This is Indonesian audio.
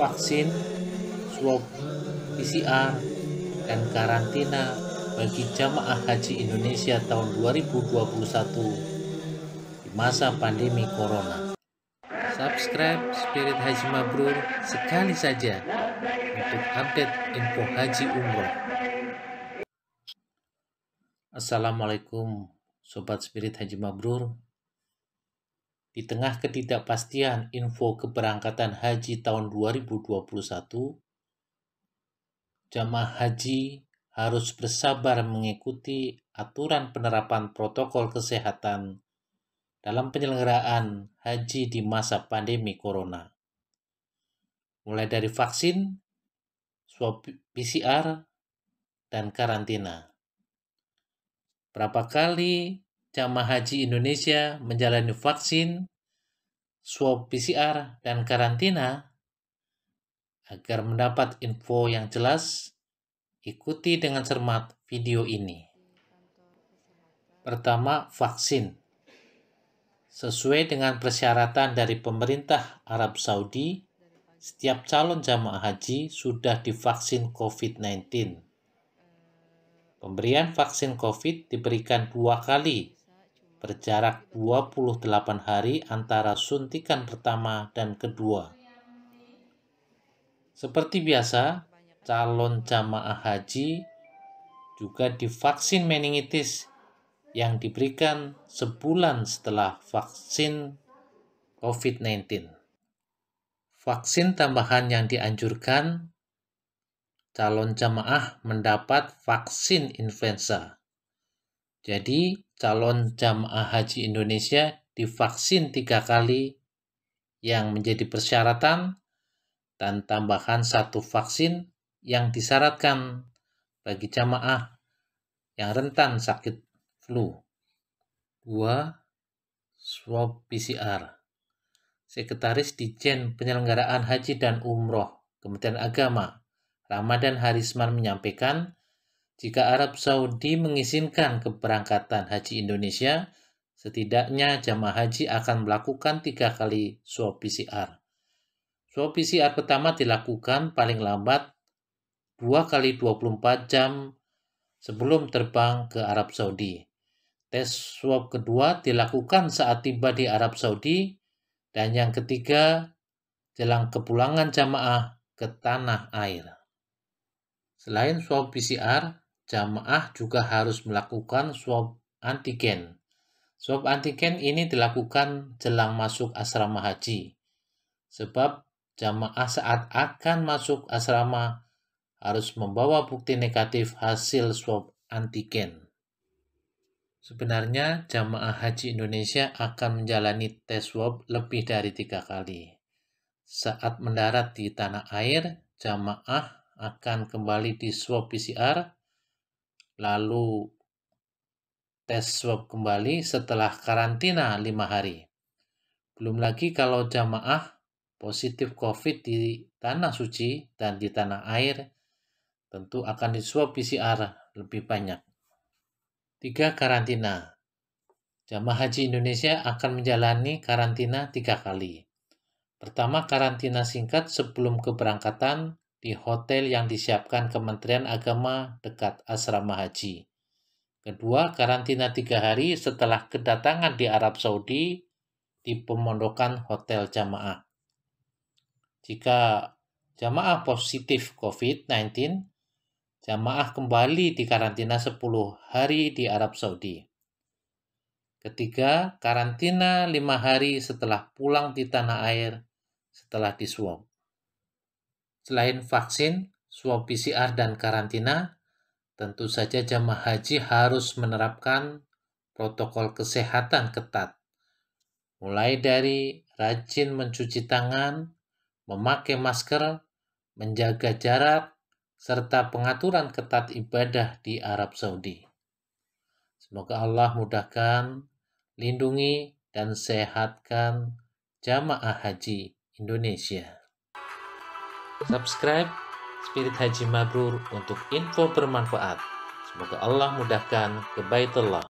vaksin, swab PCR, dan karantina bagi jamaah haji Indonesia tahun 2021 di masa pandemi corona. Subscribe Spirit Haji Mabrur sekali saja untuk update info haji umroh. Assalamualaikum Sobat Spirit Haji Mabrur. Di tengah ketidakpastian info keberangkatan haji tahun 2021, jamaah haji harus bersabar mengikuti aturan penerapan protokol kesehatan dalam penyelenggaraan haji di masa pandemi corona. Mulai dari vaksin, swab PCR, dan karantina. Berapa kali jamaah haji Indonesia menjalani vaksin, swab PCR, dan karantina? Agar mendapat info yang jelas, ikuti dengan cermat video ini. Pertama, vaksin. Sesuai dengan persyaratan dari pemerintah Arab Saudi, setiap calon jamaah haji sudah divaksin COVID-19. Pemberian vaksin COVID diberikan 2 kali, berjarak 28 hari antara suntikan pertama dan kedua. Seperti biasa, calon jamaah haji juga divaksin meningitis yang diberikan sebulan setelah vaksin COVID-19. Vaksin tambahan yang dianjurkan, calon jamaah mendapat vaksin influenza. Jadi, calon jamaah haji Indonesia divaksin 3 kali yang menjadi persyaratan dan tambahan 1 vaksin yang disyaratkan bagi jamaah yang rentan sakit flu. 2. Swab PCR. Sekretaris Ditjen Penyelenggaraan Haji dan Umroh Kementerian Agama, Ramadan Harisman menyampaikan, jika Arab Saudi mengizinkan keberangkatan haji Indonesia, setidaknya jamaah haji akan melakukan 3 kali swab PCR. Swab PCR pertama dilakukan paling lambat 2 kali 24 jam sebelum terbang ke Arab Saudi. Tes swab kedua dilakukan saat tiba di Arab Saudi, dan yang ketiga jelang kepulangan jamaah ke tanah air. Selain swab PCR, jamaah juga harus melakukan swab antigen. Swab antigen ini dilakukan jelang masuk asrama haji, sebab jamaah saat akan masuk asrama harus membawa bukti negatif hasil swab antigen. Sebenarnya jamaah haji Indonesia akan menjalani tes swab lebih dari 3 kali. Saat mendarat di tanah air, jamaah akan kembali di swab PCR, lalu tes swab kembali setelah karantina 5 hari. Belum lagi kalau jamaah positif COVID di tanah suci dan di tanah air, tentu akan di swab PCR lebih banyak. 3. Karantina. Jamaah haji Indonesia akan menjalani karantina 3 kali. Pertama, karantina singkat sebelum keberangkatan di hotel yang disiapkan Kementerian Agama dekat asrama haji. Kedua, karantina 3 hari setelah kedatangan di Arab Saudi di pemondokan hotel jamaah. Jika jamaah positif COVID-19, jamaah kembali di karantina 10 hari di Arab Saudi. Ketiga, karantina 5 hari setelah pulang di tanah air setelah diswab. Selain vaksin, swab PCR, dan karantina, tentu saja jamaah haji harus menerapkan protokol kesehatan ketat. Mulai dari rajin mencuci tangan, memakai masker, menjaga jarak, serta pengaturan ketat ibadah di Arab Saudi. Semoga Allah mudahkan, lindungi, dan sehatkan jamaah haji Indonesia. Subscribe Spirit Haji Mabrur untuk info bermanfaat. Semoga Allah mudahkan ke Baitullah.